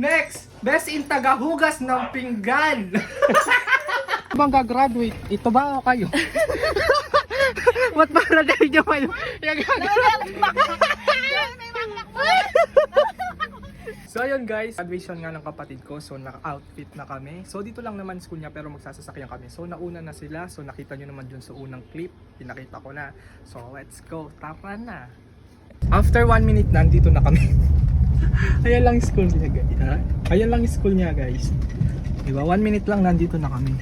Next, best in tagahugas ng pinggan. Bang gagraduate, ito ba o kayo? Ba't para dahil nyo kayo? So ayun guys, graduation nga ng kapatid ko. So naka-outfit na kami. So dito lang naman school niya pero magsasasakyan kami. So nauna na sila. So nakita nyo naman dun sa unang clip. Pinakita ko na. So let's go. Tara na. After 1 minute nandito na kami. Ayan lang yung school niya guys. Ayan lang yung school niya guys. Diba? 1 minute lang nandito na kami.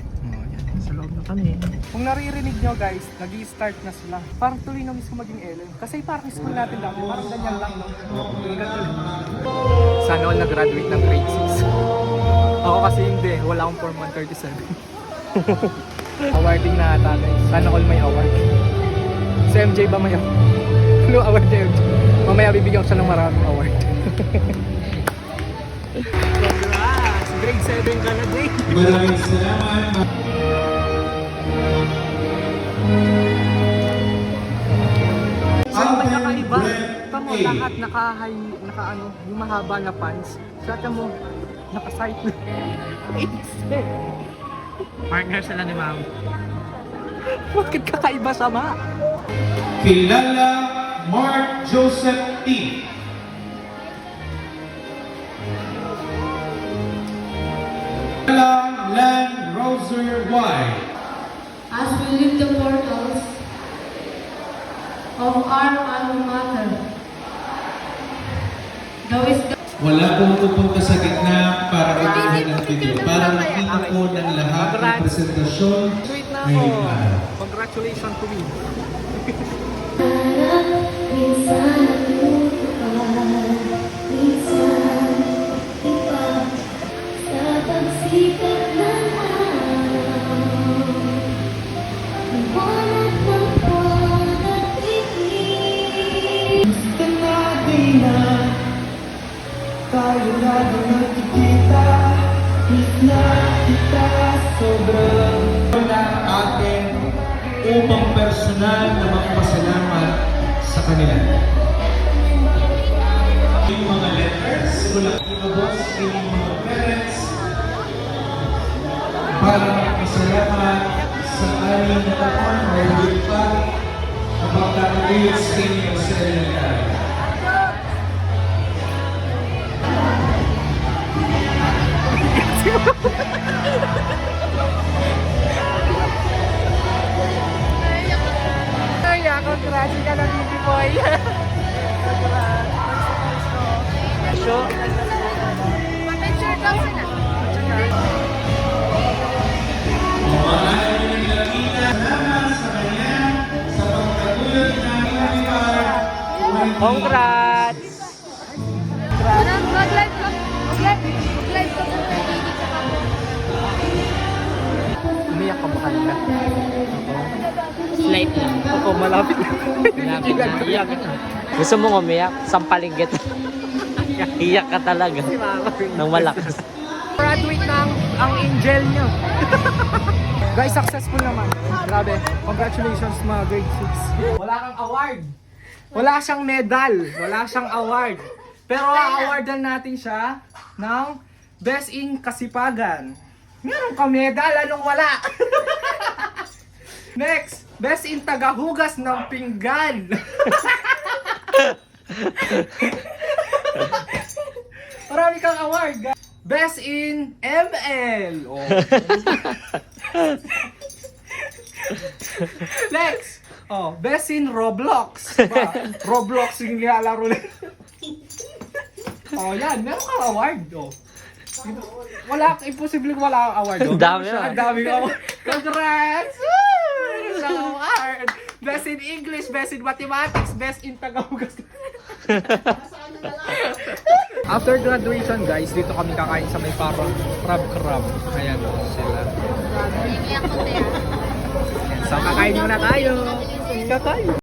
Sa loob na kami. Kung naririnig nyo guys, nag-i-start na sila. Parang tuloy na miss ko maging Ellen. Kasi parang school natin dati, parang ganyan lang, no? Sana all nag-graduate ng grade 6. Ako kasi hindi, wala akong form 137. Awarding na ata guys. Sana all may award. Si MJ ba may award? Ano award ni MJ? Mamaya bibigyan ko siya ng maraming award. Congrats! Grade 7 ka na, Jay! Maraming salamat. Saan ba nakaiba? Tamo, lahat naka-ano, yung mahaba na pants. Sata mo, naka-sight na. Partner sila ni Ma'am. Bakit kakaiba sama? Kilala Mark Joseph T. Kilala Len Roser Y. As we leave the portals of our alma mater, Wala pong pupunta sa gitna para inuhin ang video. Para makita po ng lahat ng presentasyon Sweet na ako. ngayong araw. Congratulations to me. Tayo na nagkikita, na kita sobrang wala atin upang personal na magpasalamat sa kanila. Yung mga letters, mula yung boss, yung mga parents, para magpasalamat sa aming natakon o higit pa ang pagkakaliit sa inyo sa elementary. Kaya, congrats ka na, baby boy. Congrats. Show. picture daw sila. Congrats! Mag-live ka. Mag-live ka kung naiinig ka ako. Umiyak ka ba kanina? Slight lang. Ako, malapit na. Malapit na. Iyak ka. Gusto mong umiyak? Sampaling kita. Iyak ka talaga. Nang malakas. Graduate na ang angel niyo. Guys, successful naman. Grabe. Congratulations mga grade 6. Wala kang award. Wala siyang medal. Wala siyang award. Pero a-awardan natin siya ng Best in Kasipagan. Meron ka medal, anong wala? Next, Best in Tagahugas ng Pinggan. Marami kang award. Best in ML. Oh. Next, Best in Roblox. Ba, Roblox yung nilalaro nila. Yan, meron kang award. Wala, imposible wala kang award. Ang dami na. Ang dami kang award. Congrats! Woo! Meron kang award. Best in English, Best in Mathematics, Best in Tagahugas. After graduation guys, dito kami kakain sa may parang crab. Ayan sila. Iiyak ko tayo. So kakain muna tayo. Kakain.